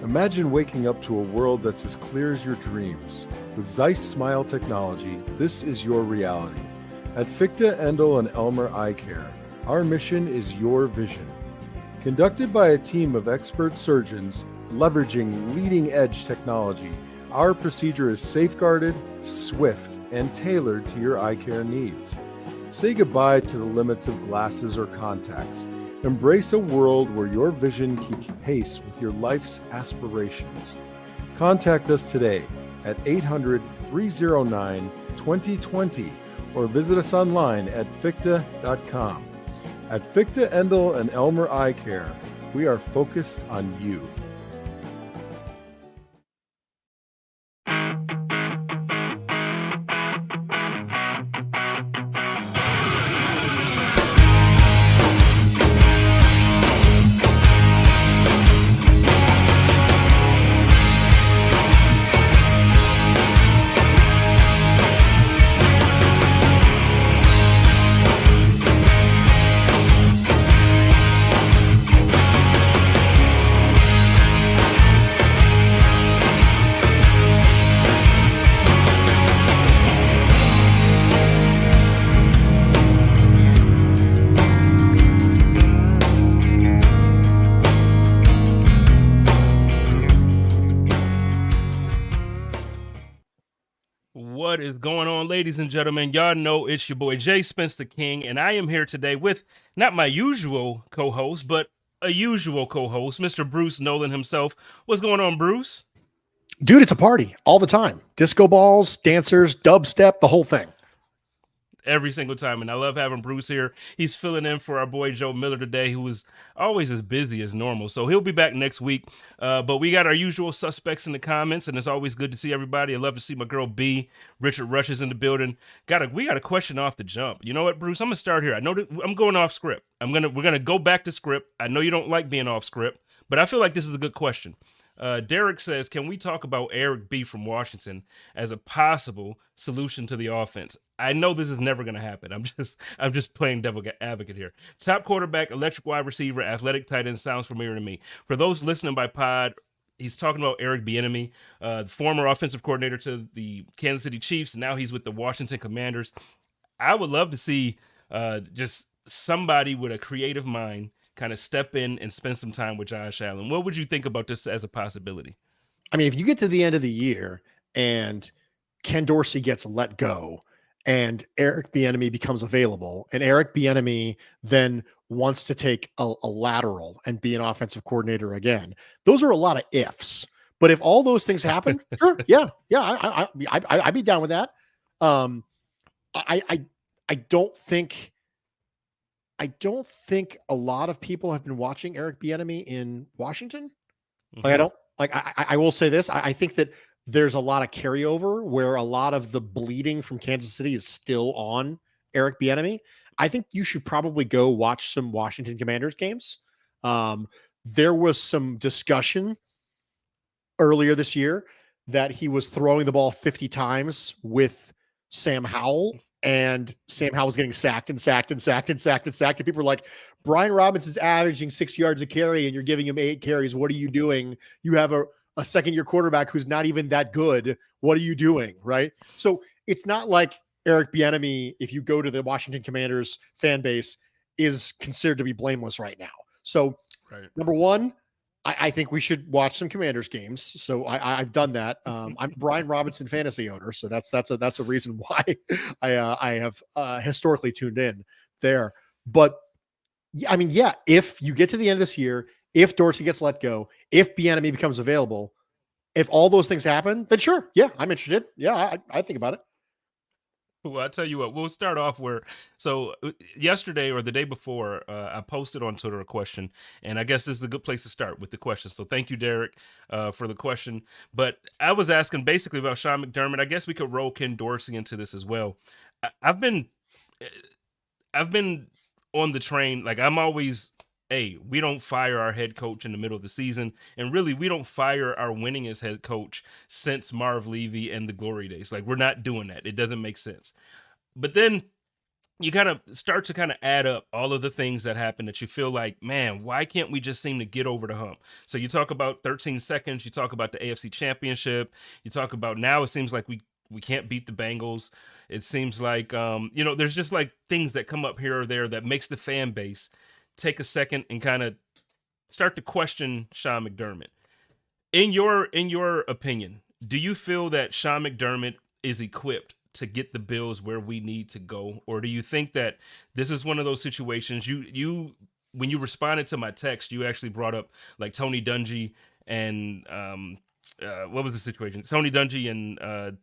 Imagine waking up to a world that's as clear as your dreams. With Zeiss Smile technology, this is your reality. At Fichte, Endel, and Elmer Eye Care, our mission is your vision. Conducted by a team of expert surgeons leveraging leading-edge technology, our procedure is safeguarded, swift, and tailored to your eye care needs. Say goodbye to the limits of glasses or contacts. Embrace a world where your vision keeps pace with your life's aspirations. Contact us today at 800-309-2020 or visit us online at fichte.com. At Fichte, Endel, and Elmer Eye Care, we are focused on you. What is going on, ladies and gentlemen? Y'all know it's your boy Jay Spence the King, and I am here today with not my usual co-host, but a usual co-host, Mr. Bruce Nolan himself. What's going on, Bruce? Dude, it's a party all the time. Disco balls, dancers, dubstep, the whole thing. Every single time, and I love having Bruce here. He's filling in for our boy Joe Miller today, who is always as busy as normal, so he'll be back next week. But we got our usual suspects in the comments, and it's always good to see everybody. I love to see my girl B. Richard Rush is in the building. We got a question off the jump. You know what, Bruce? I'm gonna start here. I know that I'm going off script. We're gonna go back to script. I know you don't like being off script, but I feel like this is a good question. Derek says, can we talk about Eric B. from Washington as a possible solution to the offense? I know this is never going to happen. I'm just playing devil advocate here. Top quarterback, electric wide receiver, athletic tight end sounds familiar to me. For those listening by pod, he's talking about Eric Bieniemy, the former offensive coordinator to the Kansas City Chiefs. And now he's with the Washington Commanders. I would love to see just somebody with a creative mind kind of step in and spend some time with Josh Allen. What would you think about this as a possibility? I mean, if you get to the end of the year and Ken Dorsey gets let go and Eric Bieniemy becomes available and Eric Bieniemy then wants to take a lateral and be an offensive coordinator again, those are a lot of ifs. But if all those things happen, sure, yeah, I'd be down with that. I don't think a lot of people have been watching Eric Bieniemy in Washington. Like, I will say this. I think that there's a lot of carryover where a lot of the bleeding from Kansas City is still on Eric Bieniemy. I think you should probably go watch some Washington Commanders games. There was some discussion earlier this year that he was throwing the ball 50 times with Sam Howell, and Sam Howell was getting sacked. And people were like, Brian Robinson's averaging 6 yards a carry and you're giving him 8 carries. What are you doing? You have a second-year quarterback who's not even that good. What are you doing, right? So it's not like Eric Bieniemy, if you go to the Washington Commanders fan base, is considered to be blameless right now. So, Number one, I think we should watch some Commanders games. So I've done that. I'm a Brian Robinson fantasy owner, so that's a reason why I have historically tuned in there. But I mean, yeah, if you get to the end of this year, if Dorsey gets let go, if Bieniemy becomes available, if all those things happen, then sure, yeah, I'm interested. Yeah, I think about it. Well, I'll tell you what, we'll start off yesterday or the day before, I posted on Twitter a question, and I guess this is a good place to start with the question. So thank you, Derek, for the question. But I was asking basically about Sean McDermott. I guess we could roll Ken Dorsey into this as well. I've been on the train. Like, I'm always, hey, we don't fire our head coach in the middle of the season. And really, we don't fire our winningest head coach since Marv Levy and the glory days. Like, we're not doing that. It doesn't make sense. But then you kind of start to kind of add up all of the things that happen that you feel like, man, why can't we just seem to get over the hump? So you talk about 13 seconds, you talk about the AFC Championship, you talk about now it seems like we can't beat the Bengals. It seems like there's just like things that come up here or there that makes the fan base take a second and kind of start to question Sean McDermott. In your opinion, do you feel that Sean McDermott is equipped to get the Bills where we need to go, or do you think that this is one of those situations? You when you responded to my text, you actually brought up like Tony Dungy and what was the situation? Tony Dungy and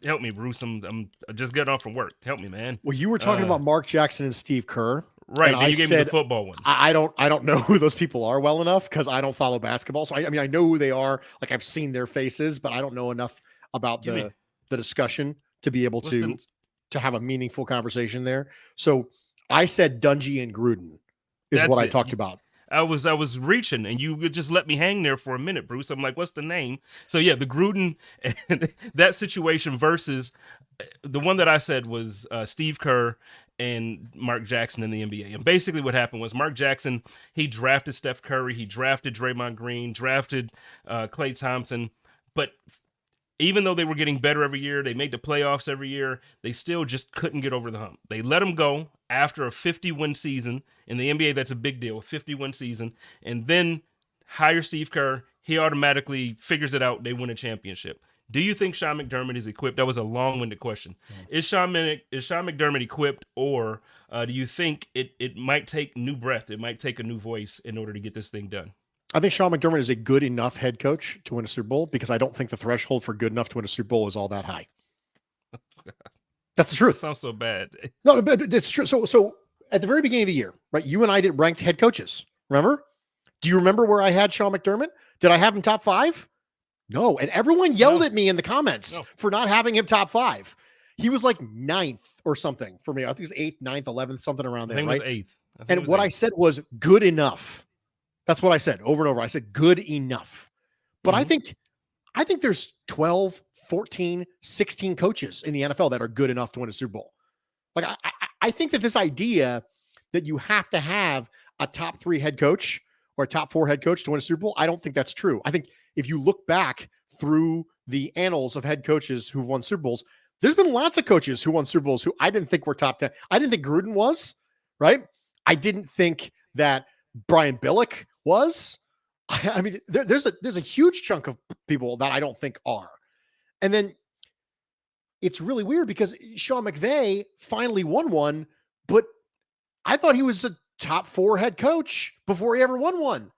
help me, Bruce. I'm just getting off from work. Help me, man. Well, you were talking about Mark Jackson and Steve Kerr. Right. And Then I you gave me said, the football one. I don't know who those people are well enough because I don't follow basketball. So I mean, I know who they are. Like I've seen their faces, but I don't know enough about the discussion to be able to have a meaningful conversation there. So I said Dungy and Gruden is what I talked about. I was reaching, and you would just let me hang there for a minute, Bruce. I'm like, what's the name? So yeah, the Gruden and that situation versus the one that I said was Steve Kerr and Mark Jackson in the NBA. And basically what happened was Mark Jackson, he drafted Steph Curry, he drafted Draymond Green, drafted Klay Thompson, but even though they were getting better every year, they made the playoffs every year, they still just couldn't get over the hump. They let them go after a 50-win season. In the NBA, that's a big deal, a 50-win season. And then hire Steve Kerr. He automatically figures it out. They win a championship. Do you think Sean McDermott is equipped? That was a long-winded question. Yeah. Is Sean McDermott equipped, or do you think it might take new breath? It might take a new voice in order to get this thing done? I think Sean McDermott is a good enough head coach to win a Super Bowl because I don't think the threshold for good enough to win a Super Bowl is all that high. That's the truth. That sounds so bad. No, but it's true. So at the very beginning of the year, right, you and I did ranked head coaches. Remember? Do you remember where I had Sean McDermott? Did I have him top 5? No. And everyone yelled at me in the comments for not having him top 5. He was like 9th or something for me. I think it was 8th, 9th, 11th, something around there, right? I think it was 8th. And what I said was good enough. That's what I said over and over. I said good enough. But I think there's 12, 14, 16 coaches in the NFL that are good enough to win a Super Bowl. Like I think that this idea that you have to have a top 3 head coach or a top 4 head coach to win a Super Bowl, I don't think that's true. I think if you look back through the annals of head coaches who've won Super Bowls, there's been lots of coaches who won Super Bowls who I didn't think were top 10. I didn't think Gruden was, right? I didn't think that Brian Billick was. I mean, there's a huge chunk of people that I don't think are. And then it's really weird because Sean McVay finally won one, but I thought he was a top 4 head coach before he ever won one.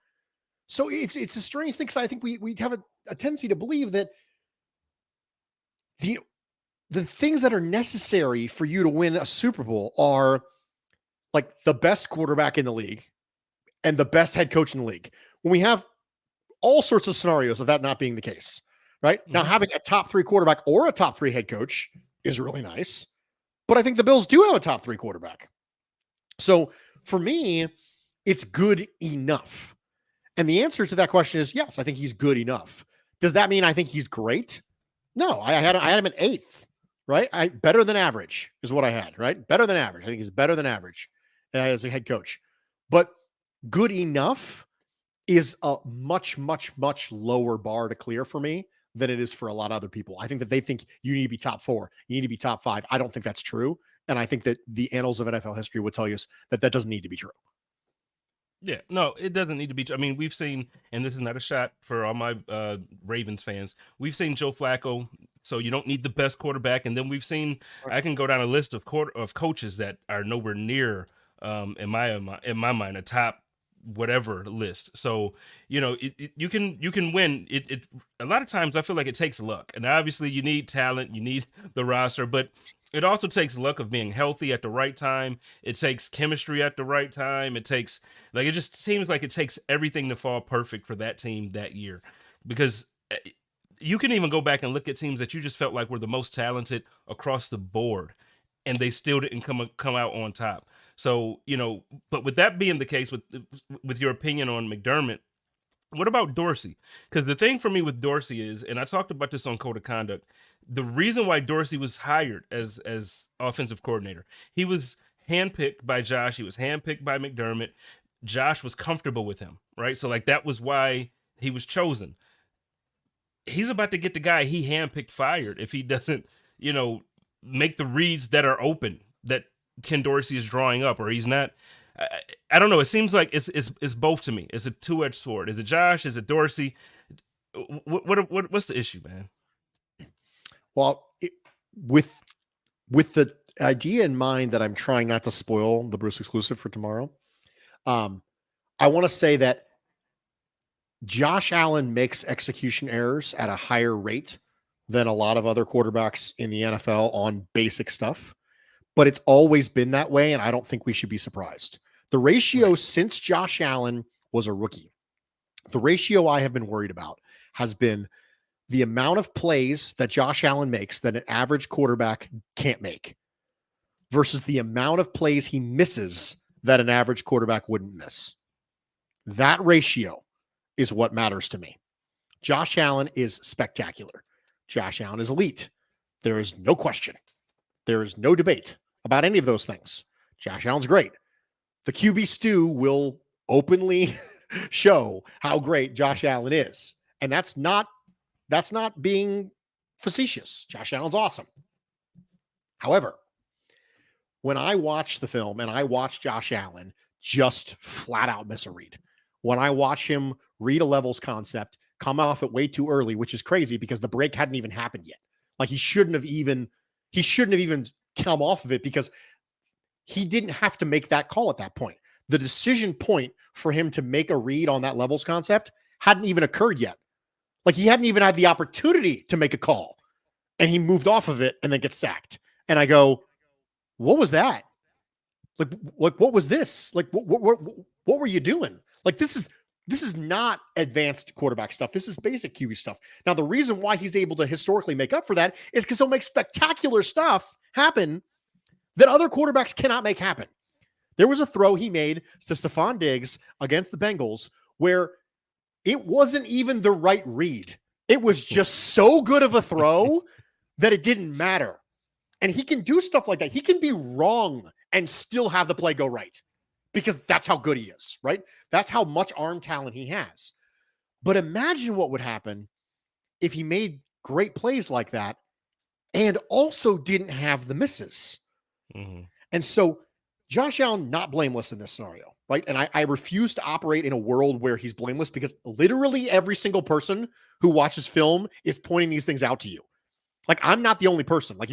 So it's a strange thing because I think we have a tendency to believe that the things that are necessary for you to win a Super Bowl are like the best quarterback in the league and the best head coach in the league. When we have all sorts of scenarios of that not being the case, right? Mm-hmm. Now, having a top 3 quarterback or a top 3 head coach is really nice, but I think the Bills do have a top 3 quarterback. So for me, it's good enough. And the answer to that question is yes, I think he's good enough. Does that mean I think he's great? No, I had him at 8th, right? Better than average is what I had, right? Better than average. I think he's better than average as a head coach. But good enough is a much, much, much lower bar to clear for me than it is for a lot of other people. I think that they think you need to be top 4. You need to be top 5. I don't think that's true. And I think that the annals of NFL history would tell you that that doesn't need to be true. Yeah, no, it doesn't need to be. I mean, we've seen, and this is not a shot for all my Ravens fans. We've seen Joe Flacco, so you don't need the best quarterback. And then we've seen, I can go down a list of coaches that are nowhere near, in my mind, a top whatever list. So you can win. It a lot of times I feel like it takes luck, and obviously you need talent, you need the roster, but it also takes luck of being healthy at the right time. It takes chemistry at the right time. It takes, like, it just seems like it takes everything to fall perfect for that team that year. Because you can even go back and look at teams that you just felt like were the most talented across the board, and they still didn't come out on top. So, but with that being the case, with your opinion on McDermott, What about Dorsey? Because the thing for me with Dorsey is, and I talked about this on Code of Conduct, the reason why Dorsey was hired as offensive coordinator, he was handpicked by Josh. He was handpicked by McDermott. Josh was comfortable with him, right? So like that was why he was chosen. He's about to get the guy he handpicked fired if he doesn't, make the reads that are open that Ken Dorsey is drawing up, or he's not. I don't know. It seems like it's both to me. It's a two-edged sword. Is it Josh? Is it Dorsey? What's the issue, man? Well, with the idea in mind that I'm trying not to spoil the Bruce exclusive for tomorrow, I want to say that Josh Allen makes execution errors at a higher rate than a lot of other quarterbacks in the NFL on basic stuff, but it's always been that way, and I don't think we should be surprised. The ratio since Josh Allen was a rookie, the ratio I have been worried about has been the amount of plays that Josh Allen makes that an average quarterback can't make versus the amount of plays he misses that an average quarterback wouldn't miss. That ratio is what matters to me. Josh Allen is spectacular. Josh Allen is elite. There is no question. There is no debate about any of those things. Josh Allen's great. The QB stew will openly show how great Josh Allen is. And that's not being facetious. Josh Allen's awesome. However, when I watch the film and I watch Josh Allen just flat out miss a read, when I watch him read a levels concept, come off it way too early, which is crazy because the break hadn't even happened yet. Like he shouldn't have even come off of it because he didn't have to make that call at that point. The decision point for him to make a read on that levels concept hadn't even occurred yet. Like he hadn't even had the opportunity to make a call and he moved off of it and then gets sacked. And I go, what was that? Like what was this? Like, what were you doing? Like, this is not advanced quarterback stuff. This is basic QB stuff. Now, the reason why he's able to historically make up for that is because he'll make spectacular stuff happen that other quarterbacks cannot make happen. There was a throw he made to Stephon Diggs against the Bengals where it wasn't even the right read. It was just so good of a throw that it didn't matter. And he can do stuff like that. He can be wrong and still have the play go right because that's how good he is, right? That's how much arm talent he has. But imagine what would happen if he made great plays like that and also didn't have the misses. Mm-hmm. And so Josh Allen, not blameless in this scenario, right? And I refuse to operate in a world where he's blameless because literally every single person who watches film is pointing these things out to you. Like, I'm not the only person. Like,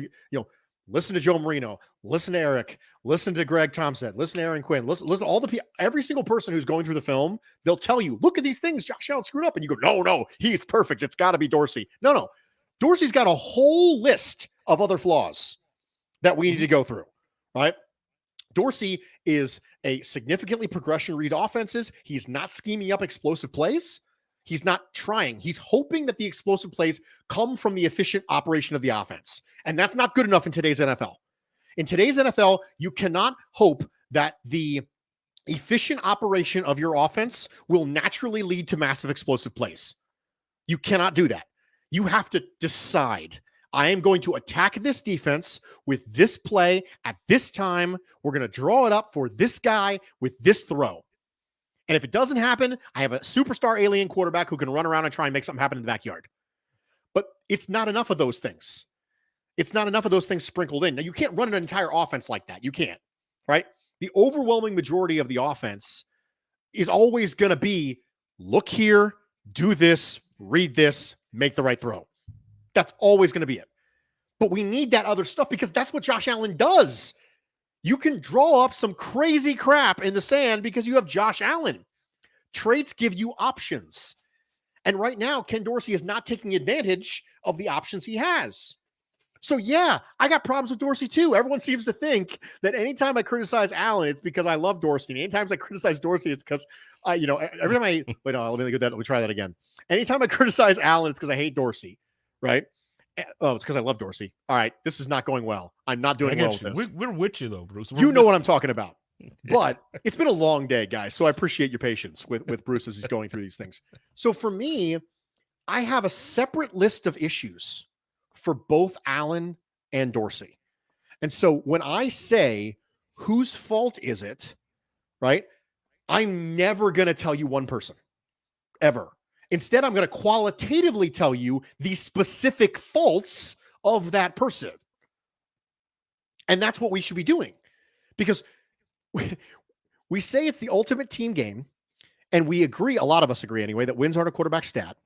listen to Joe Marino, listen to Eric, listen to Greg Thompson, listen to Aaron Quinn, listen to all the people, every single person who's going through the film, they'll tell you, look at these things Josh Allen screwed up. And you go, no, he's perfect. It's got to be Dorsey. No. Dorsey's got a whole list of other flaws that we need to go through, right? Dorsey is a significantly progression read offenses. He's not scheming up explosive plays. He's not trying. He's hoping that the explosive plays come from the efficient operation of the offense. And that's not good enough in today's NFL. In today's NFL, you cannot hope that the efficient operation of your offense will naturally lead to massive explosive plays. You cannot do that. You have to decide, I am going to attack this defense with this play at this time. We're going to draw it up for this guy with this throw. And if it doesn't happen, I have a superstar alien quarterback who can run around and try and make something happen in the backyard. But it's not enough of those things. It's not enough of those things sprinkled in. Now, you can't run an entire offense like that. You can't, right? The overwhelming majority of the offense is always going to be, look here, do this, read this, make the right throw. That's always going to be it. But we need that other stuff because that's what Josh Allen does. You can draw up some crazy crap in the sand because you have Josh Allen. Traits give you options. And right now, Ken Dorsey is not taking advantage of the options he has. So yeah, I got problems with Dorsey too. Everyone seems to think that anytime I criticize Allen, it's because I love Dorsey. And anytime I criticize Dorsey, it's because every time let me try that again. Anytime I criticize Allen, it's because I hate Dorsey, right? Oh, it's because I love Dorsey. All right, this is not going well. I'm not doing well with this. We're with you though, Bruce. You know what I'm talking about. But it's been a long day, guys. So I appreciate your patience with Bruce as he's going through these things. So for me, I have a separate list of issues for both Allen and Dorsey. And so when I say, whose fault is it, right? I'm never going to tell you one person, ever. Instead, I'm going to qualitatively tell you the specific faults of that person. And that's what we should be doing. Because we say it's the ultimate team game, and we agree, a lot of us agree anyway, that wins aren't a quarterback stat.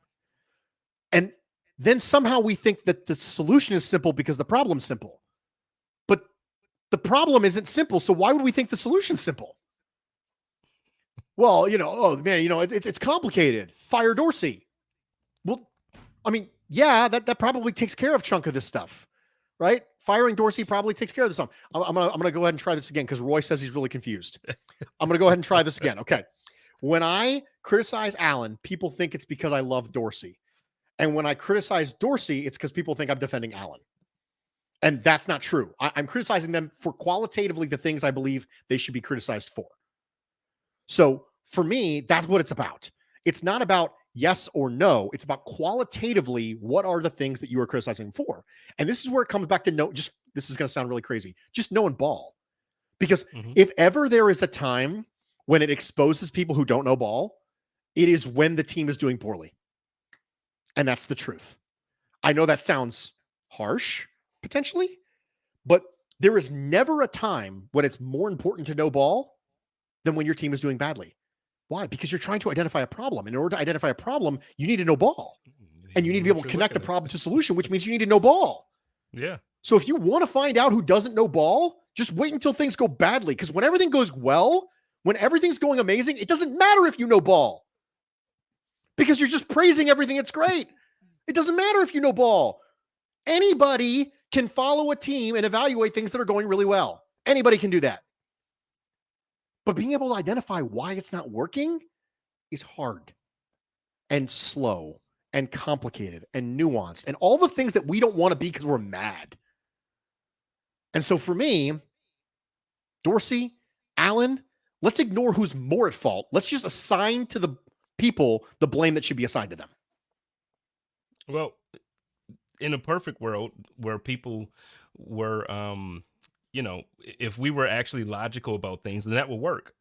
And then somehow we think that the solution is simple because the problem's simple. But the problem isn't simple, so why would we think the solution's simple? Well, oh man, it's complicated. Fire Dorsey. Well, I mean, yeah, that probably takes care of a chunk of this stuff, right? Firing Dorsey probably takes care of this stuff. I'm gonna go ahead and try this again because Roy says he's really confused. I'm gonna go ahead and try this again. Okay. When I criticize Allen, people think it's because I love Dorsey. And when I criticize Dorsey, it's because people think I'm defending Allen. And that's not true. I'm criticizing them for qualitatively the things I believe they should be criticized for. So for me, that's what it's about. It's not about yes or no. It's about qualitatively, what are the things that you are criticizing for? And this is where it comes back to this is going to sound really crazy, just knowing ball. Because if ever there is a time when it exposes people who don't know ball, it is when the team is doing poorly. And that's the truth. I know that sounds harsh, potentially, but there is never a time when it's more important to know ball than when your team is doing badly. Why? Because you're trying to identify a problem. In order to identify a problem, you need to know ball. And you need to be able to connect the problem to solution, which means you need to know ball. Yeah. So if you want to find out who doesn't know ball, just wait until things go badly. Because when everything goes well, when everything's going amazing, it doesn't matter if you know ball. Because you're just praising everything. It's great. It doesn't matter if you know ball. Anybody can follow a team and evaluate things that are going really well. Anybody can do that. But being able to identify why it's not working is hard and slow and complicated and nuanced and all the things that we don't want to be because we're mad. And so for me, Dorsey, Allen, let's ignore who's more at fault. Let's just assign to the people the blame that should be assigned to them. Well, in a perfect world where people were, if we were actually logical about things, then that would work,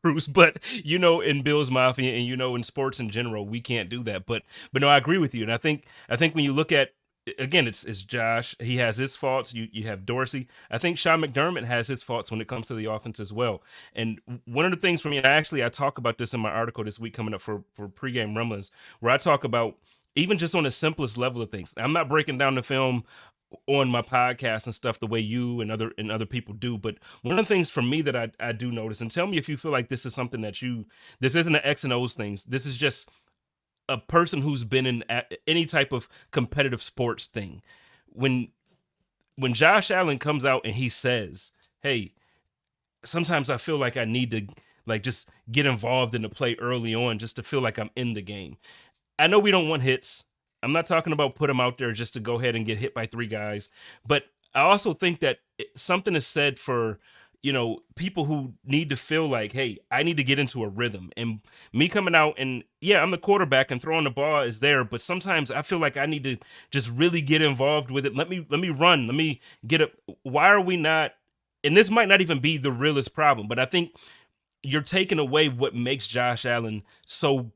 Bruce. But, in Bill's Mafia and, in sports in general, we can't do that. But no, I agree with you. And I think when you look at, again, it's Josh. He has his faults. You have Dorsey. I think Sean McDermott has his faults when it comes to the offense as well. And one of the things for me, and I talk about this in my article this week coming up for pregame rumblings, where I talk about even just on the simplest level of things. I'm not breaking down the film on my podcast and stuff the way you and other people do, but one of the things for me that I do notice, and tell me if you feel like this is something that this isn't an X and O's things. This is just a person who's been in any type of competitive sports thing. When Josh Allen comes out and he says, hey, sometimes I feel like I need to just get involved in the play early on just to feel like I'm in the game. I know we don't want hits. I'm not talking about put him out there just to go ahead and get hit by 3 guys. But I also think that something is said for, people who need to feel like, hey, I need to get into a rhythm. And me coming out and, yeah, I'm the quarterback and throwing the ball is there. But sometimes I feel like I need to just really get involved with it. Let me run. Let me get up. Why are we not? And this might not even be the realest problem, but I think you're taking away what makes Josh Allen so.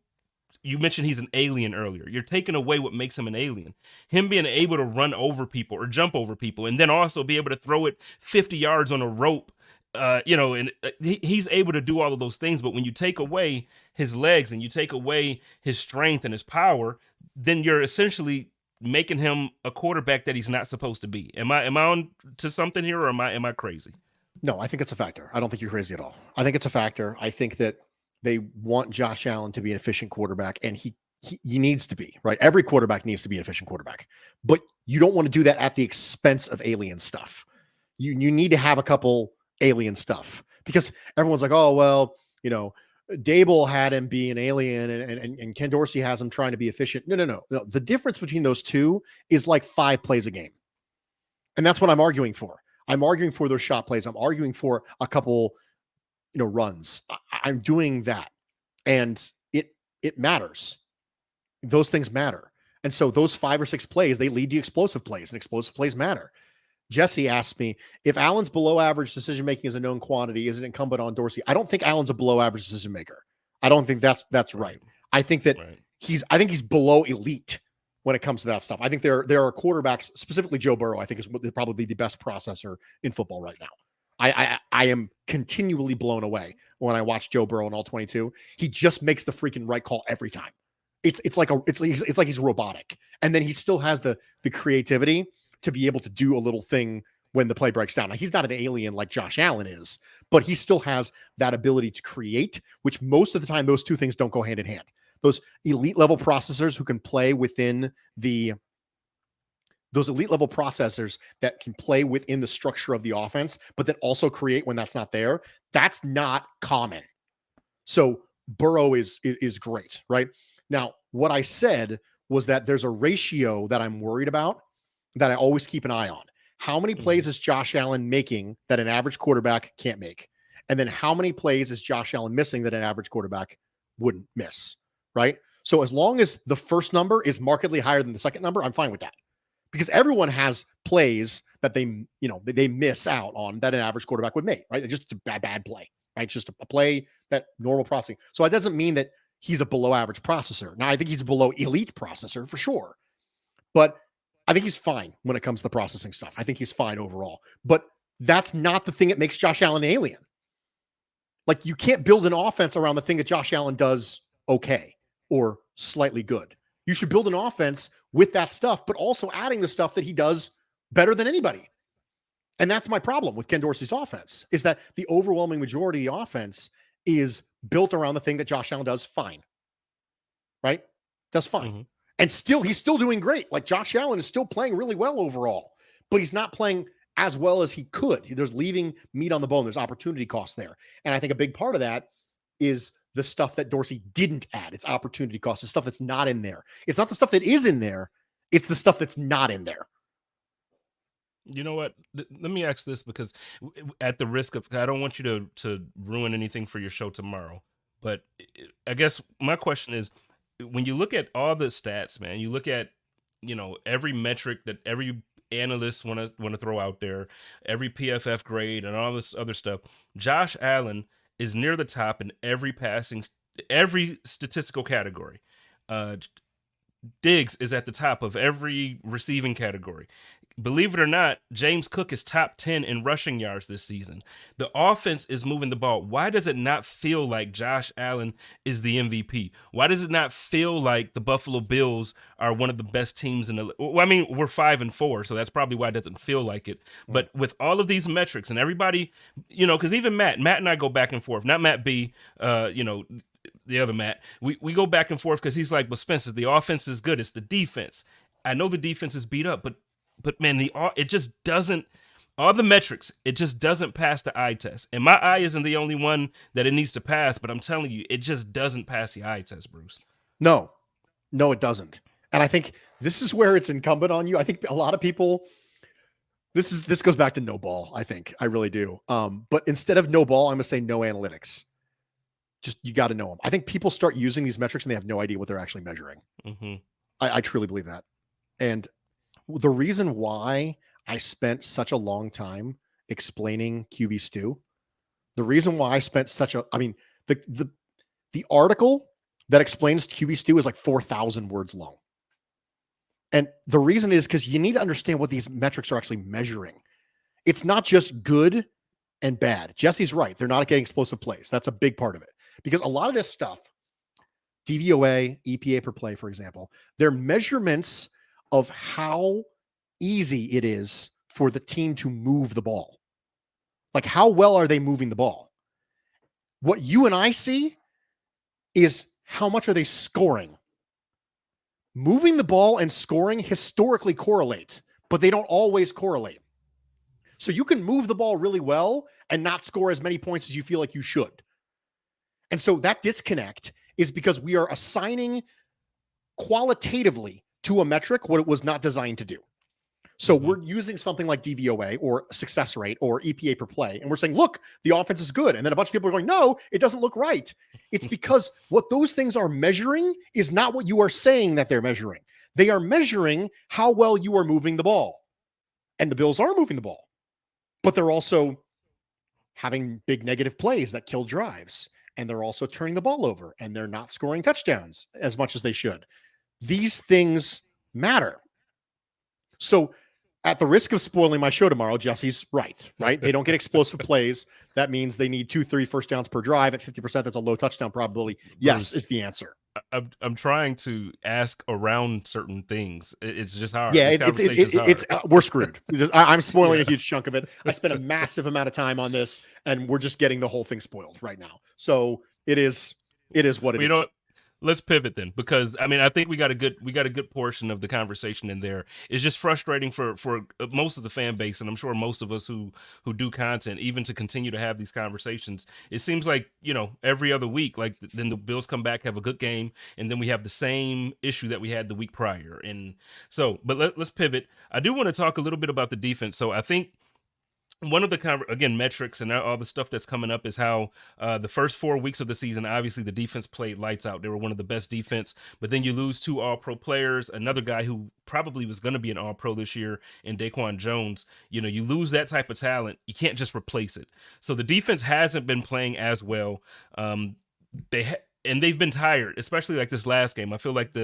You mentioned he's an alien earlier. You're taking away what makes him an alien. Him being able to run over people or jump over people and then also be able to throw it 50 yards on a rope, and he's able to do all of those things. But when you take away his legs and you take away his strength and his power, then you're essentially making him a quarterback that he's not supposed to be. Am I on to something here, or am I crazy? No, I think it's a factor. I don't think you're crazy at all. I think it's a factor. I think that they want Josh Allen to be an efficient quarterback, and he needs to be, right? Every quarterback needs to be an efficient quarterback, but you don't want to do that at the expense of alien stuff. You need to have a couple alien stuff, because everyone's like, oh, well, Dable had him be an alien and Ken Dorsey has him trying to be efficient. No. The difference between those two is like 5 plays a game. And that's what I'm arguing for. I'm arguing for those shot plays. I'm arguing for a couple runs. I'm doing that, and it matters. Those things matter. And so those 5 or 6 plays, they lead to explosive plays, and explosive plays matter. Jesse asked me, if Allen's below average decision-making is a known quantity, is it incumbent on Dorsey? I don't think Allen's a below average decision maker. I don't think that's right. I think that he's below elite when it comes to that stuff. I think there are quarterbacks, specifically Joe Burrow, I think is probably the best processor in football right now. I am continually blown away when I watch Joe Burrow in all 22. He just makes the freaking right call every time. It's like he's robotic. And then he still has the creativity to be able to do a little thing when the play breaks down. Now, he's not an alien like Josh Allen is, but he still has that ability to create, which most of the time, those two things don't go hand in hand. Those elite level processors who can play within those elite level processors that can play within the structure of the offense, but then also create when that's not there. That's not common. So Burrow is great, right? Now, what I said was that there's a ratio that I'm worried about that I always keep an eye on. How many plays is Josh Allen making that an average quarterback can't make? And then how many plays is Josh Allen missing that an average quarterback wouldn't miss, right? So as long as the first number is markedly higher than the second number, I'm fine with that. Because everyone has plays that they miss out on that an average quarterback would make, right? It's just a bad play, right? It's just a play that normal processing. So it doesn't mean that he's a below average processor. Now, I think he's a below elite processor for sure. But I think he's fine when it comes to the processing stuff. I think he's fine overall. But that's not the thing that makes Josh Allen an alien. Like, you can't build an offense around the thing that Josh Allen does okay or slightly good. You should build an offense with that stuff, but also adding the stuff that he does better than anybody. And that's my problem with Ken Dorsey's offense, is that the overwhelming majority of the offense is built around the thing that Josh Allen does fine. Right? Does fine. Mm-hmm. And he's still doing great. Like, Josh Allen is still playing really well overall, but he's not playing as well as he could. There's leaving meat on the bone. There's opportunity cost there. And I think a big part of that is the stuff that Dorsey didn't add. It's opportunity cost. It's stuff that's not in there. It's not the stuff that is in there. It's the stuff that's not in there. You know what? Let me ask this, because at the risk of, I don't want you to ruin anything for your show tomorrow, but I guess my question is, when you look at all the stats, man, you look at, every metric that every analyst want to throw out there, every PFF grade and all this other stuff, Josh Allen is near the top in every statistical category. Diggs is at the top of every receiving category. Believe it or not, James Cook is top 10 in rushing yards this season. The offense is moving the ball. Why does it not feel like Josh Allen is the MVP? Why does it not feel like the Buffalo Bills are one of the best teams in the league? Well, I mean, we're 5-4, so that's probably why it doesn't feel like it. But with all of these metrics and everybody, because even Matt and I go back and forth. Not Matt B, the other Matt. We go back and forth because he's like, but Spencer, the offense is good. It's the defense. I know the defense is beat up, but man, it just doesn't, all the metrics, it just doesn't pass the eye test. And my eye isn't the only one that it needs to pass, but I'm telling you, it just doesn't pass the eye test, Bruce. No, it doesn't. And I think this is where it's incumbent on you. I think a lot of people, this goes back to no ball, I think. I really do. But instead of no ball, I'm going to say no analytics. Just, you got to know them. I think people start using these metrics and they have no idea what they're actually measuring. Mm-hmm. I truly believe that. And the reason why I spent such a long time explaining QB stew, the reason why I spent the article that explains QB stew is like 4,000 words long. And the reason is because you need to understand what these metrics are actually measuring. It's not just good and bad. Jesse's right. They're not getting explosive plays. That's a big part of it. Because a lot of this stuff, DVOA, EPA per play, for example, they're measurements of how easy it is for the team to move the ball. Like, how well are they moving the ball? What you and I see is how much are they scoring. Moving the ball and scoring historically correlate, but they don't always correlate. So you can move the ball really well and not score as many points as you feel like you should. And so that disconnect is because we are assigning qualitatively to a metric what it was not designed to do. So we're using something like DVOA or success rate or EPA per play, and we're saying, look, the offense is good. And then a bunch of people are going, no, it doesn't look right. It's because what those things are measuring is not what you are saying that they're measuring. They are measuring how well you are moving the ball. And the Bills are moving the ball, but they're also having big negative plays that kill drives. And they're also turning the ball over, and they're not scoring touchdowns as much as they should. These things matter. So at the risk of spoiling my show tomorrow, Jesse's right? They don't get explosive plays. That means they need 2-3 first downs per drive at 50%. That's a low touchdown probability. Yes, is the answer. I'm trying to ask around certain things. It's just hard. Yeah, it's we're screwed. I'm spoiling a huge chunk of it. I spent a massive amount of time on this, and we're just getting the whole thing spoiled right now. So it is what it is. Let's pivot then, because I mean, I think we got a good portion of the conversation in there. It's just frustrating for most of the fan base, and I'm sure most of us who do content, even to continue to have these conversations. It seems like, every other week, like then the Bills come back, have a good game, and then we have the same issue that we had the week prior. And so, but let's pivot. I do want to talk a little bit about the defense. So I think one of the metrics and all the stuff that's coming up is how the first 4 weeks of the season, obviously the defense played lights out. They were one of the best defense, but then you lose 2 all-pro players, another guy who probably was going to be an all-pro this year in Daquan Jones. You lose that type of talent. You can't just replace it. So the defense hasn't been playing as well. They've been tired, especially like this last game. I feel like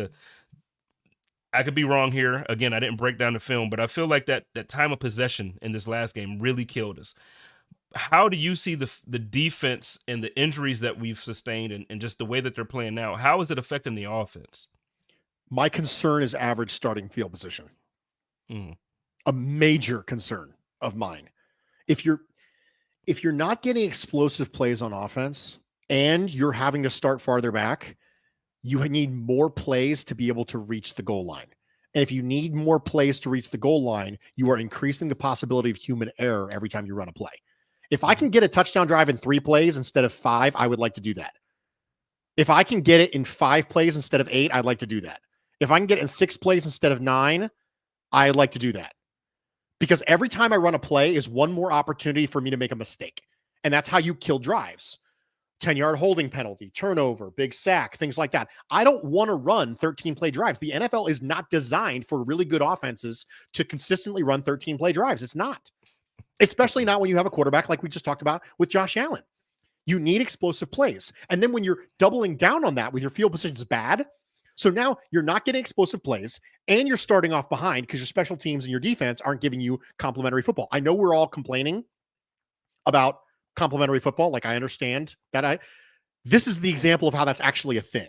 I could be wrong here. Again, I didn't break down the film, but I feel like that time of possession in this last game really killed us. How do you see the defense and the injuries that we've sustained and just the way that they're playing now? How is it affecting the offense? My concern is average starting field position. A major concern of mine. If you're not getting explosive plays on offense and you're having to start farther back, you need more plays to be able to reach the goal line. And if you need more plays to reach the goal line, you are increasing the possibility of human error every time you run a play. If I can get a touchdown drive in 3 plays instead of 5, I would like to do that. If I can get it in 5 plays instead of 8, I'd like to do that. If I can get it in 6 plays instead of 9, I'd like to do that. Because every time I run a play is one more opportunity for me to make a mistake. And that's how you kill drives. 10-yard holding penalty, turnover, big sack, things like that. I don't want to run 13-play drives. The NFL is not designed for really good offenses to consistently run 13-play drives. It's not. Especially not when you have a quarterback like we just talked about with Josh Allen. You need explosive plays. And then when you're doubling down on that with your field positions bad, so now you're not getting explosive plays and you're starting off behind because your special teams and your defense aren't giving you complementary football. I know we're all complaining about complementary football. Like I understand that this is the example of how that's actually a thing.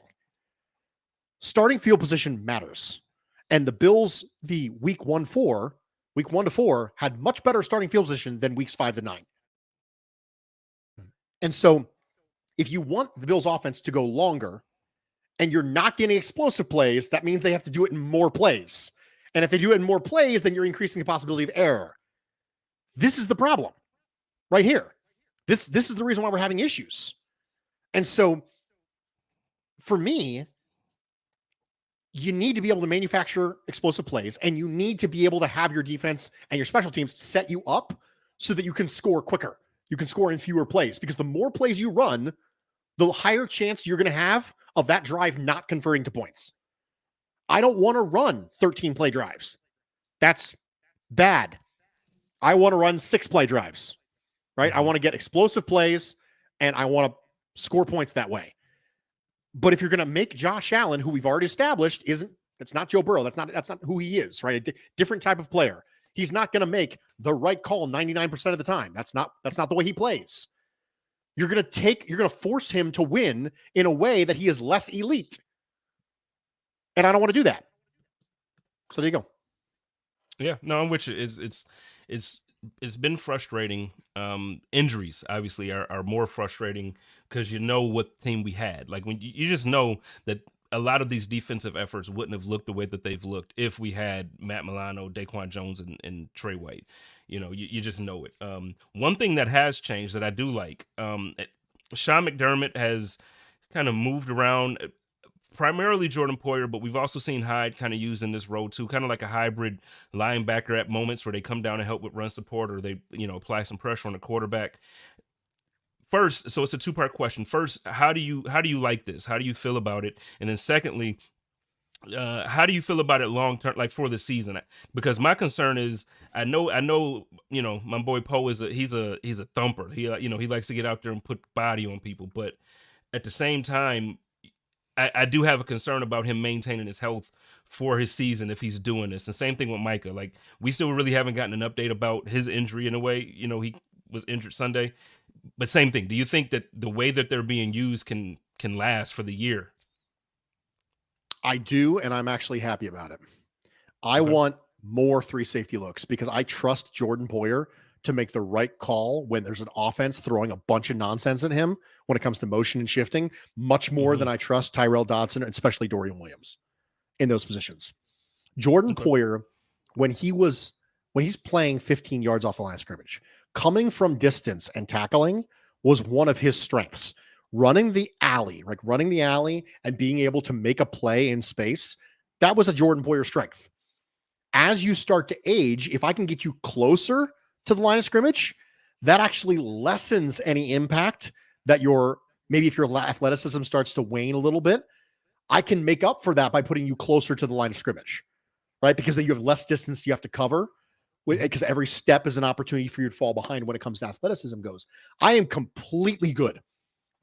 Starting field position matters. And the Bills, the week 1 to 4 had much better starting field position than weeks 5 to 9. And so if you want the Bills offense to go longer and you're not getting explosive plays, that means they have to do it in more plays. And if they do it in more plays, then you're increasing the possibility of error. This is the problem right here. This is the reason why we're having issues. And so for me, you need to be able to manufacture explosive plays, and you need to be able to have your defense and your special teams set you up so that you can score quicker. You can score in fewer plays, because the more plays you run, the higher chance you're going to have of that drive not converting to points. I don't want to run 13-play drives. That's bad. I want to run 6-play drives. Right? I want to get explosive plays and I want to score points that way. But if you're going to make Josh Allen, who we've already established that's not Joe Burrow. That's not who he is, right? A different type of player. He's not going to make the right call 99% of the time. That's not the way he plays. You're going to force him to win in a way that he is less elite. And I don't want to do that. So there you go. Yeah, no, I'm with you. It's been frustrating. Injuries obviously are more frustrating because you know what team we had. Like when you just know that a lot of these defensive efforts wouldn't have looked the way that they've looked if we had Matt Milano, Daquan Jones, and Trey White. You just know it. One thing that has changed that I do like, Sean McDermott has kind of moved around. primarily Jordan Poyer, but we've also seen Hyde kind of used in this role too, kind of like a hybrid linebacker at moments where they come down and help with run support, or they, apply some pressure on the quarterback. First, so it's a two-part question. First, how do you like this? How do you feel about it? And then secondly, how do you feel about it long term, like for the season? Because my concern is, I know, my boy Poe he's a thumper. He he likes to get out there and put body on people, but at the same time, I do have a concern about him maintaining his health for his season if he's doing this. And same thing with Micah. Like, we still really haven't gotten an update about his injury in a way. He was injured Sunday, but same thing. Do you think that the way that they're being used can last for the year? I do, and I'm actually happy about it. I Okay. want more 3 safety looks because I trust Jordan Poyer to make the right call when there's an offense throwing a bunch of nonsense at him when it comes to motion and shifting, much more than I trust Tyrell Dodson, especially Dorian Williams in those positions. Jordan Okay. Poyer, when he's playing 15 yards off the line of scrimmage, coming from distance and tackling was one of his strengths. Running the alley and being able to make a play in space, that was a Jordan Poyer strength. As you start to age, if I can get you closer to the line of scrimmage, that actually lessens any impact that maybe if your athleticism starts to wane a little bit, I can make up for that by putting you closer to the line of scrimmage, right? Because then you have less distance you have to cover, because every step is an opportunity for you to fall behind when it comes to athleticism goes. I am completely good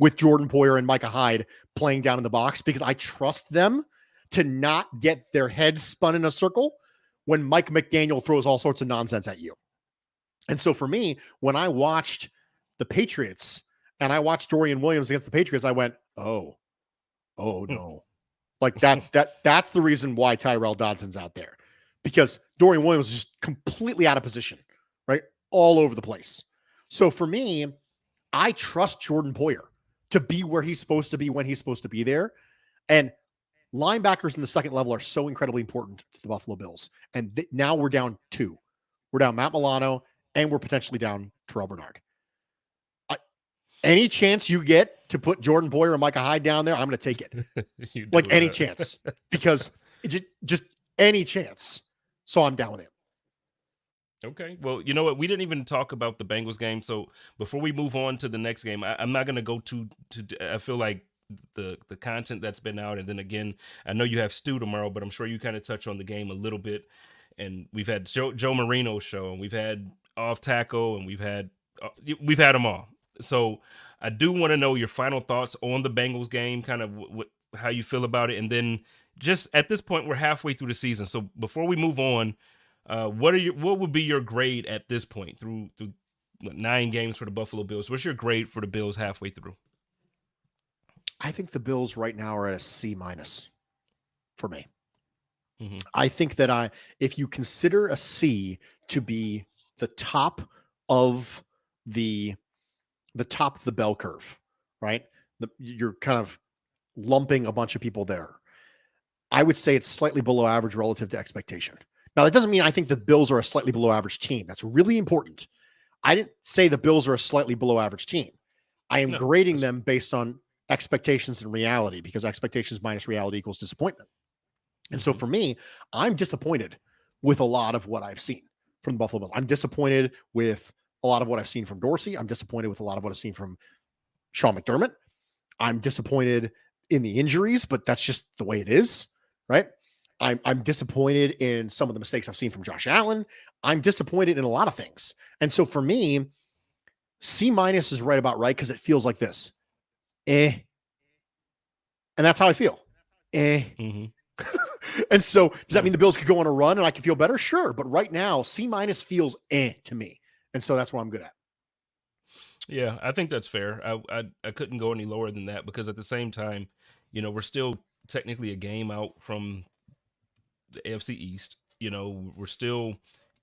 with Jordan Poyer and Micah Hyde playing down in the box because I trust them to not get their heads spun in a circle when Mike McDaniel throws all sorts of nonsense at you. And so for me, when I watched the Patriots and I watched Dorian Williams against the Patriots, I went, oh no. Like that's the reason why Tyrell Dodson's out there, because Dorian Williams is just completely out of position, right? All over the place. So for me, I trust Jordan Poyer to be where he's supposed to be when he's supposed to be there. And linebackers in the second level are so incredibly important to the Buffalo Bills. And now we're down 2. We're down Matt Milano, and we're potentially down Terrell Bernard. Any chance you get to put Jordan Poyer and Micah Hyde down there, I'm going to take it. Like any chance, because just any chance. So I'm down with it. Okay. Well, you know what? We didn't even talk about the Bengals game. So before we move on to the next game, I'm not going to go to. I feel like the content that's been out, and then again, I know you have Stu tomorrow, but I'm sure you kind of touch on the game a little bit. And we've had Joe Marino's show, and we've had Off Tackle, and we've had them all. So I do want to know your final thoughts on the Bengals game, kind of how you feel about it, and then just at this point, we're halfway through the season. So before we move on, what would be your grade at this point through 9 games for the Buffalo Bills? What's your grade for the Bills halfway through? I think the Bills right now are at a C- for me. Mm-hmm. I think that if you consider a C to be the top of the bell curve, right? You're kind of lumping a bunch of people there. I would say it's slightly below average relative to expectation. Now, that doesn't mean I think the Bills are a slightly below average team. That's really important. I didn't say the Bills are a slightly below average team. I am grading them based on expectations and reality, because expectations minus reality equals disappointment. And so for me, I'm disappointed with a lot of what I've seen from the Buffalo Bills. I'm disappointed with a lot of what I've seen from Dorsey. I'm disappointed with a lot of what I've seen from Sean McDermott. I'm disappointed in the injuries, but that's just the way it is, right? I'm disappointed in some of the mistakes I've seen from Josh Allen. I'm disappointed in a lot of things. And so for me, C- is right about right, because it feels like this. And that's how I feel. Mm-hmm. And so does that mean the Bills could go on a run and I can feel better? Sure. But right now, C- feels to me. And so that's what I'm good at. Yeah, I think that's fair. I couldn't go any lower than that, because at the same time, we're still technically a game out from the AFC East. We're still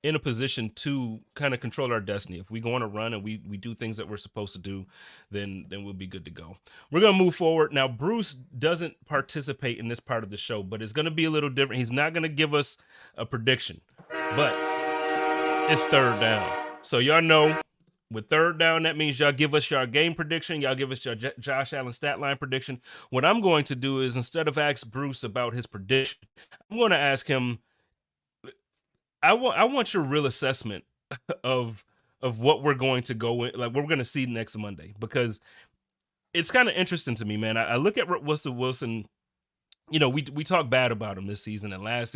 in a position to kind of control our destiny. If we go on a run and we do things that we're supposed to do, then we'll be good to go. We're going to move forward. Now, Bruce doesn't participate in this part of the show, but it's going to be a little different. He's not going to give us a prediction, but it's third down. So y'all know With third down, that means y'all give us your game prediction. Y'all give us your Josh Allen stat line prediction. What I'm going to do is, instead of ask Bruce about his prediction, I'm going to ask him. I want your real assessment of what we're going to go in, like what we're going to see next Monday, because it's kind of interesting to me, man. I look at Russell Wilson. We talk bad about him this season, and last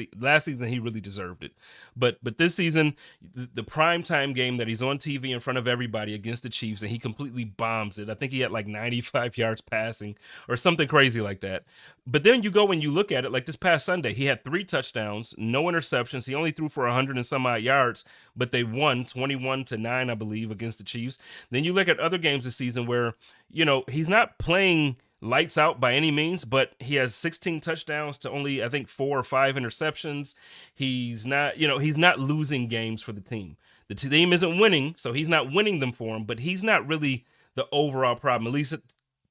season he really deserved it. But this season, the primetime game that he's on TV in front of everybody against the Chiefs, and he completely bombs it. I think he had like 95 yards passing or something crazy like that. But then you go and you look at it, like this past Sunday, he had 3 touchdowns, no interceptions. He only threw for 100 and some odd yards, but they won 21-9, I believe, against the Chiefs. Then you look at other games this season where, he's not playing lights out by any means, but he has 16 touchdowns to only, I think, 4 or 5 interceptions. He's not losing games for the team. The team isn't winning, so he's not winning them for him, but he's not really the overall problem, at least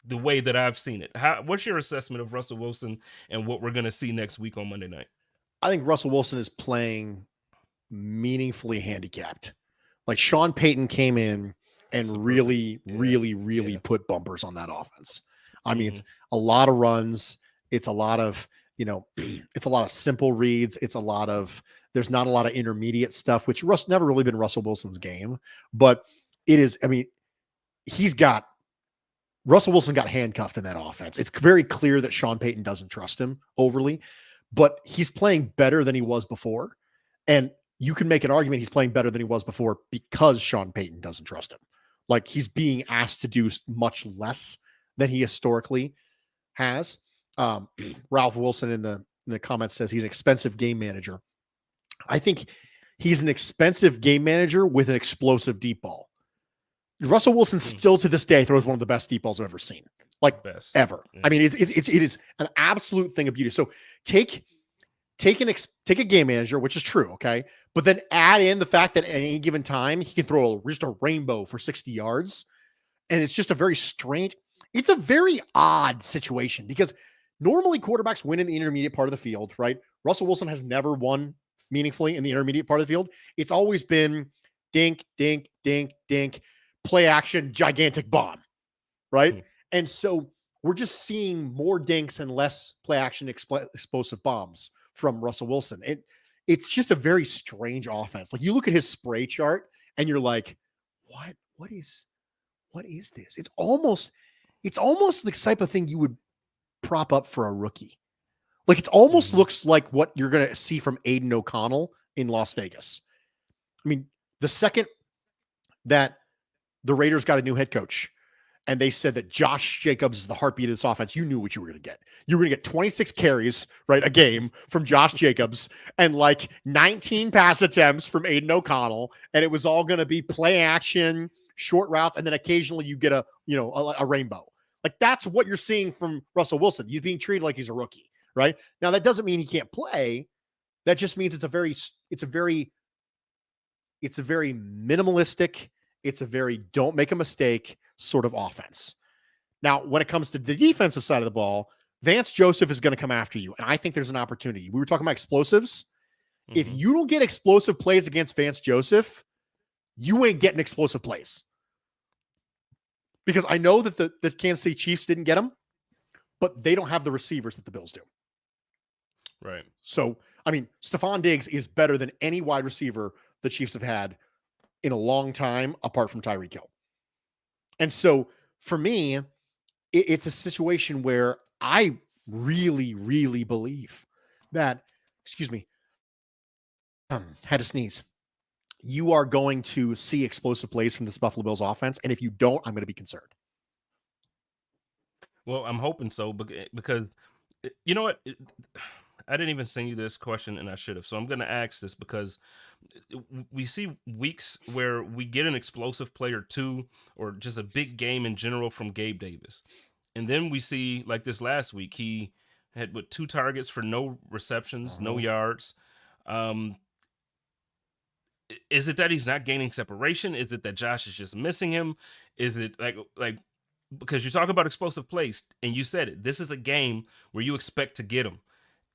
the way that I've seen it. What's your assessment of Russell Wilson and what we're going to see next week on Monday night? I think Russell Wilson is playing meaningfully handicapped. Like Sean Payton came in and really put bumpers on that offense. I mean, it's a lot of runs. It's a lot of, it's a lot of simple reads. There's not a lot of intermediate stuff, which never really been Russell Wilson's game, but it is. I mean, Russell Wilson got handcuffed in that offense. It's very clear that Sean Payton doesn't trust him overly, but he's playing better than he was before. And you can make an argument he's playing better than he was before because Sean Payton doesn't trust him. Like he's being asked to do much less than he historically has. Ralph Wilson in the comments says he's an expensive game manager. I think he's an expensive game manager with an explosive deep ball. Russell Wilson still to this day throws one of the best deep balls I've ever seen, like best ever. Yeah. I mean, it is an absolute thing of beauty. So take a game manager, which is true, okay, but then add in the fact that at any given time he can throw just a rainbow for 60 yards, and it's just a very strange. It's a very odd situation because normally quarterbacks win in the intermediate part of the field, right? Russell Wilson has never won meaningfully in the intermediate part of the field. It's always been dink, dink, dink, dink, play action, gigantic bomb, right? And so we're just seeing more dinks and less play action explosive bombs from Russell Wilson. It's just a very strange offense. Like you look at his spray chart and you're like, what is this? It's almost the type of thing you would prop up for a rookie. Like it almost looks like what you're going to see from Aiden O'Connell in Las Vegas. I mean, the second that the Raiders got a new head coach and they said that Josh Jacobs is the heartbeat of this offense, you knew what you were going to get. You were going to get 26 carries, right, a game from Josh Jacobs and like 19 pass attempts from Aiden O'Connell, and it was all going to be play action, short routes, and then occasionally you get a rainbow. Like that's what you're seeing from Russell Wilson. He's being treated like he's a rookie, right? Now that doesn't mean he can't play. That just means it's a very minimalistic, it's a very don't make a mistake sort of offense. Now, when it comes to the defensive side of the ball, Vance Joseph is going to come after you, and I think there's an opportunity. We were talking about explosives. If you don't get explosive plays against Vance Joseph, you ain't getting explosive plays. Because I know that the Kansas City Chiefs didn't get them, but they don't have the receivers that the Bills do. Right. So, I mean, Stephon Diggs is better than any wide receiver the Chiefs have had in a long time, apart from Tyreek Hill. And so, for me, it's a situation where I really, really believe that, had to sneeze. You are going to see explosive plays from this Buffalo Bills offense. And if you don't, I'm going to be concerned. Well, I'm hoping so because you know what? I didn't even send you this question and I should have. So I'm going to ask this because we see weeks where we get an explosive play or two or just a big game in general from Gabe Davis. And then we see like this last week, he had 2 targets for no receptions, no yards. Is it that he's not gaining separation? Is it that Josh is just missing him? Is it like because you talk about explosive plays and you said it, this is a game where you expect to get him.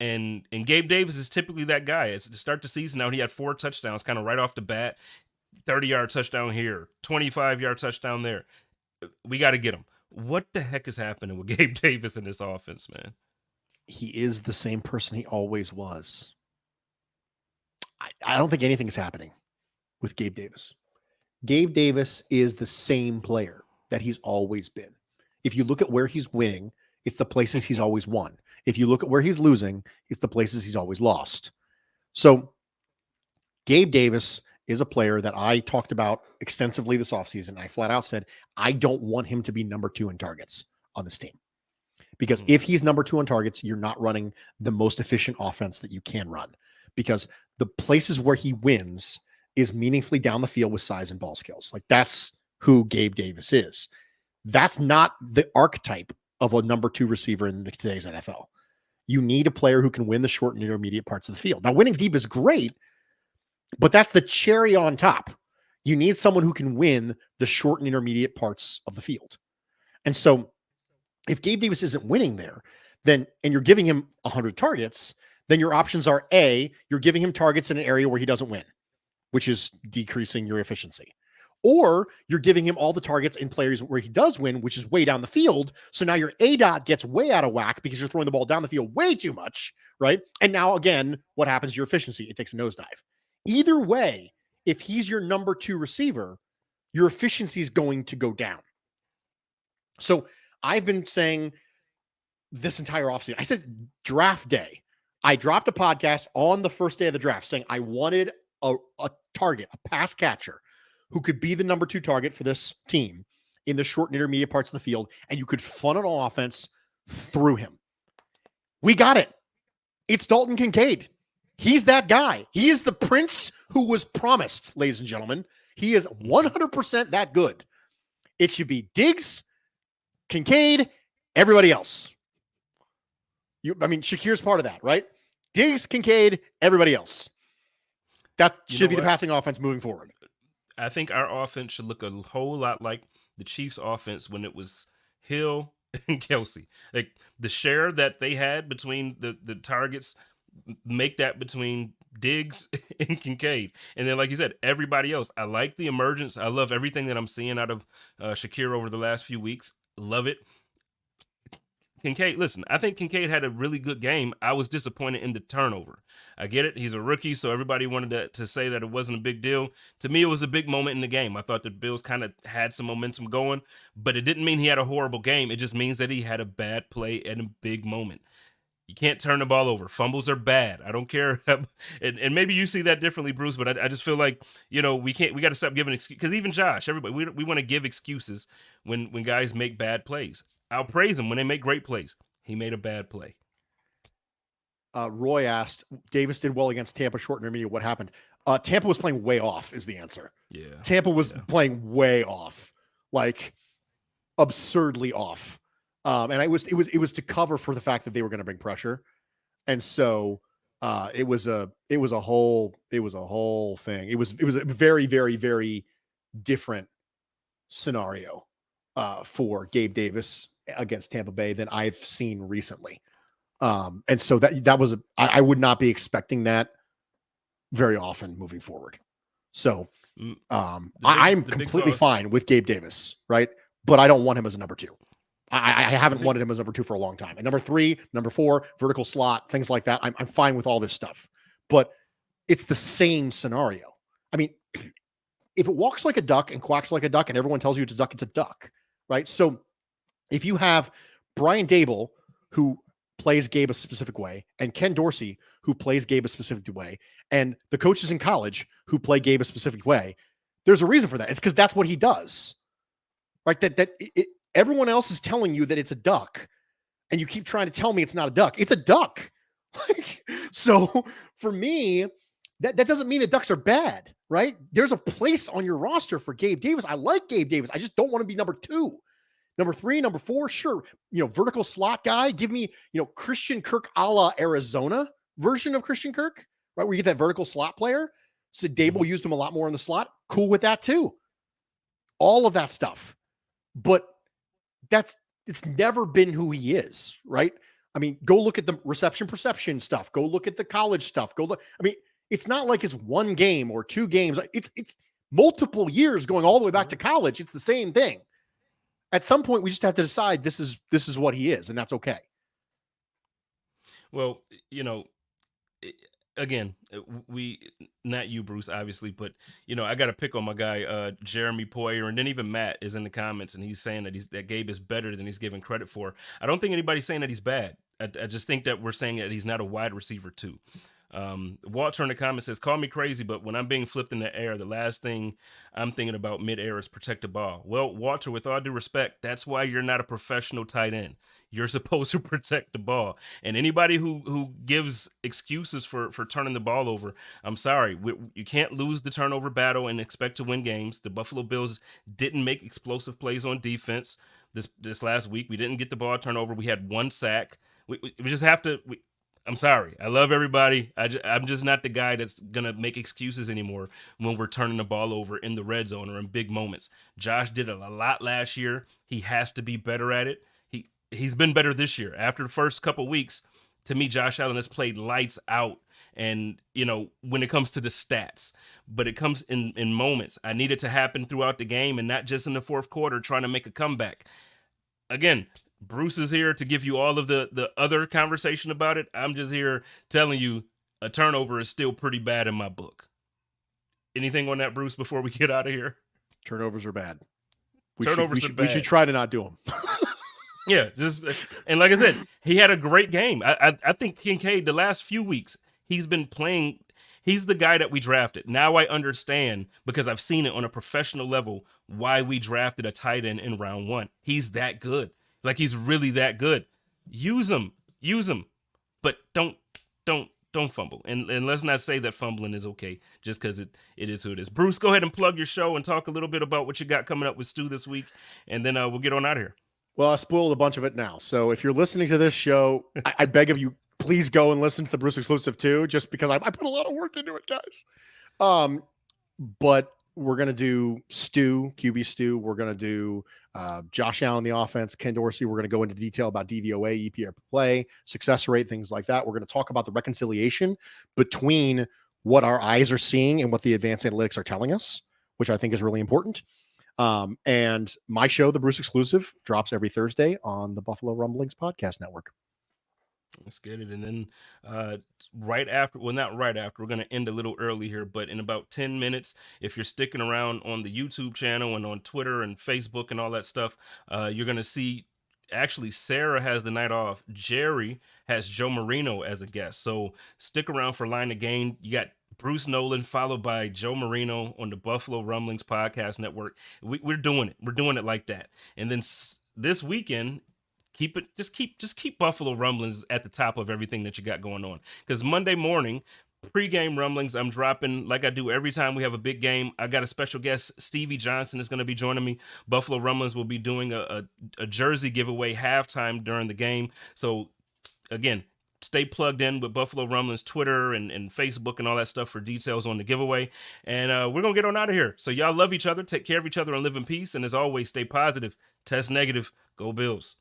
And Gabe Davis is typically that guy. To start the season out, he had 4 touchdowns kind of right off the bat. 30-yard touchdown here, 25-yard touchdown there. We got to get him. What the heck is happening with Gabe Davis in this offense, man? He is the same person he always was. I don't think anything is happening with Gabe Davis. Gabe Davis is the same player that he's always been. If you look at where he's winning, it's the places he's always won. If you look at where he's losing, it's the places he's always lost. So Gabe Davis is a player that I talked about extensively this offseason. I flat out said, I don't want him to be number 2 in targets on this team. Because if he's number 2 on targets, you're not running the most efficient offense that you can run. Because the places where he wins is meaningfully down the field with size and ball skills. Like, that's who Gabe Davis is. That's not the archetype of a number 2 receiver in today's NFL. You need a player who can win the short and intermediate parts of the field. Now, winning deep is great, but that's the cherry on top. You need someone who can win the short and intermediate parts of the field. And so if Gabe Davis isn't winning there, then, and you're giving him 100 targets, then your options are A, you're giving him targets in an area where he doesn't win, which is decreasing your efficiency. Or you're giving him all the targets in players where he does win, which is way down the field. So now your ADOT gets way out of whack because you're throwing the ball down the field way too much, right? And now, again, what happens to your efficiency? It takes a nosedive. Either way, if he's your number 2 receiver, your efficiency is going to go down. So I've been saying this entire offseason, I said draft day. I dropped a podcast on the first day of the draft saying I wanted a target, a pass catcher who could be the number 2 target for this team in the short and intermediate parts of the field, and you could funnel offense through him. We got it. It's Dalton Kincaid. He's that guy. He is the prince who was promised, ladies and gentlemen. He is 100% that good. It should be Diggs, Kincaid, everybody else. Shakir's part of that, right? Diggs, Kincaid, everybody else. That should be the passing offense moving forward. I think our offense should look a whole lot like the Chiefs' offense when it was Hill and Kelsey. Like, the share that they had between the targets, make that between Diggs and Kincaid. And then, like you said, everybody else. I like the emergence. I love everything that I'm seeing out of Shakir over the last few weeks. Love it. Kincaid, listen, I think Kincaid had a really good game. I was disappointed in the turnover. I get it. He's a rookie, so everybody wanted to say that it wasn't a big deal. To me, it was a big moment in the game. I thought the Bills kind of had some momentum going, but it didn't mean he had a horrible game. It just means that he had a bad play at a big moment. You can't turn the ball over. Fumbles are bad. I don't care. And maybe you see that differently, Bruce, but I just feel like, we got to stop giving excuses. Because even Josh, everybody, we want to give excuses when guys make bad plays. I'll praise him when they make great plays. He made a bad play. Roy asked, Davis did well against Tampa short intermediate. What happened? Tampa was playing way off is the answer. Yeah. Tampa was playing way off, like absurdly off. And it was to cover for the fact that they were going to bring pressure. And so it was a whole thing. It was a very, very, very different scenario for Gabe Davis against Tampa Bay than I've seen recently. And so that was I would not be expecting that very often moving forward. So I'm completely fine with Gabe Davis, right? But I don't want him as a number 2. I haven't wanted him as number 2 for a long time. And number 3, number 4, vertical slot, things like that. I'm fine with all this stuff. But it's the same scenario. I mean, if it walks like a duck and quacks like a duck and everyone tells you it's a duck, right? So if you have Brian Dable, who plays Gabe a specific way, and Ken Dorsey, who plays Gabe a specific way, and the coaches in college who play Gabe a specific way, there's a reason for that. It's because that's what he does, right? Everyone else is telling you that it's a duck, and you keep trying to tell me it's not a duck. It's a duck. So for me, that doesn't mean the Ducks are bad, right? There's a place on your roster for Gabe Davis. I like Gabe Davis. I just don't want to be number 2. Number 3, number 4, sure. Vertical slot guy. Give me, Christian Kirk a la Arizona version of Christian Kirk, right? Where you get that vertical slot player. So Dable used him a lot more in the slot. Cool with that too. All of that stuff. But it's never been who he is, right? I mean, go look at the reception perception stuff. Go look at the college stuff. It's not like it's one game or 2 games. It's multiple years going all the way back to college. It's the same thing. At some point, we just have to decide this is what he is, and that's okay. Well, again, we not you, Bruce, obviously, but I got to pick on my guy, Jeremy Poyer, and then even Matt is in the comments, and he's saying that Gabe is better than he's given credit for. I don't think anybody's saying that he's bad. I just think that we're saying that he's not a wide receiver too. Walter in the comments says, call me crazy, but when I'm being flipped in the air, the last thing I'm thinking about mid-air is protect the ball. Well, Walter, with all due respect, that's why you're not a professional tight end. You're supposed to protect the ball. And anybody who gives excuses for turning the ball over, I'm sorry. You can't lose the turnover battle and expect to win games. The Buffalo Bills didn't make explosive plays on defense this last week. We didn't get the ball turnover. We had 1 sack. We just have to... I'm sorry. I love everybody. I'm just not the guy that's going to make excuses anymore when we're turning the ball over in the red zone or in big moments. Josh did it a lot last year. He has to be better at it. He's been better this year. After the first couple weeks, to me, Josh Allen has played lights out. And, when it comes to the stats, but it comes in moments. I need it to happen throughout the game and not just in the fourth quarter trying to make a comeback. Again, Bruce is here to give you all of the other conversation about it. I'm just here telling you a turnover is still pretty bad in my book. Anything on that, Bruce, before we get out of here? Turnovers are bad. We should try to not do them. Yeah, and like I said, he had a great game. I think Kincaid, the last few weeks, he's been playing. He's the guy that we drafted. Now I understand, because I've seen it on a professional level, why we drafted a tight end in round 1. He's that good. Like, he's really that good. Use him, but don't fumble. And let's not say that fumbling is okay, just because it is who it is. Bruce, go ahead and plug your show and talk a little bit about what you got coming up with Stu this week, and then we'll get on out of here. Well, I spoiled a bunch of it now. So if you're listening to this show, I beg of you, please go and listen to the Bruce exclusive too, just because I put a lot of work into it, guys. But we're going to do QB Stu. We're going to do Josh Allen, the offense, Ken Dorsey. We're going to go into detail about DVOA, EPA per play, success rate, things like that. We're going to talk about the reconciliation between what our eyes are seeing and what the advanced analytics are telling us, which I think is really important. And my show, the Bruce exclusive, drops every Thursday on the Buffalo Rumblings podcast network. Let's get it. And then right after, well, not right after, we're going to end a little early here, but in about 10 minutes, if you're sticking around on the YouTube channel and on Twitter and Facebook and all that stuff, you're going to see, actually, Sarah has the night off. Jerry has Joe Marino as a guest. So stick around for Line to Gain. You got Bruce Nolan followed by Joe Marino on the Buffalo Rumblings podcast network. We're doing it. We're doing it like that. And then this weekend, keep Buffalo Rumblings at the top of everything that you got going on. Because Monday morning, pregame rumblings, I'm dropping like I do every time we have a big game. I got a special guest, Stevie Johnson, is going to be joining me. Buffalo Rumblings will be doing a jersey giveaway halftime during the game. So again, stay plugged in with Buffalo Rumblings Twitter and Facebook and all that stuff for details on the giveaway. And we're going to get on out of here. So y'all love each other, take care of each other, and live in peace. And as always, stay positive, test negative, go Bills.